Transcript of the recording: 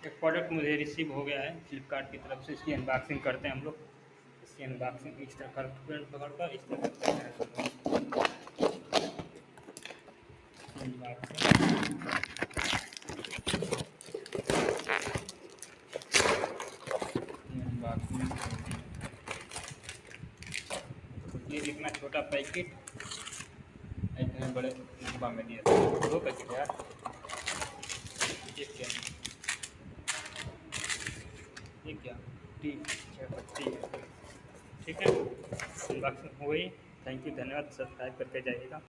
एक प्रोडक्ट मुझे रिसीव हो गया है फ्लिपकार्ट की तरफ से। इसकी अनबॉक्सिंग करते हैं हम लोग। इसकी अनबॉक्सिंग इस तरह कर पकड़कर इस तरह करते हैं। अनबॉक्सिंग ये इतना छोटा पैकेट इतने बड़े डिब्बा में दिया था। 2 पैकेट यार। ये क्या ये क्या टी 6 पत्ती है। ठीक है, अनबॉक्सिंग हो गई। थैंक यू, धन्यवाद। सब्सक्राइब करके जाइएगा।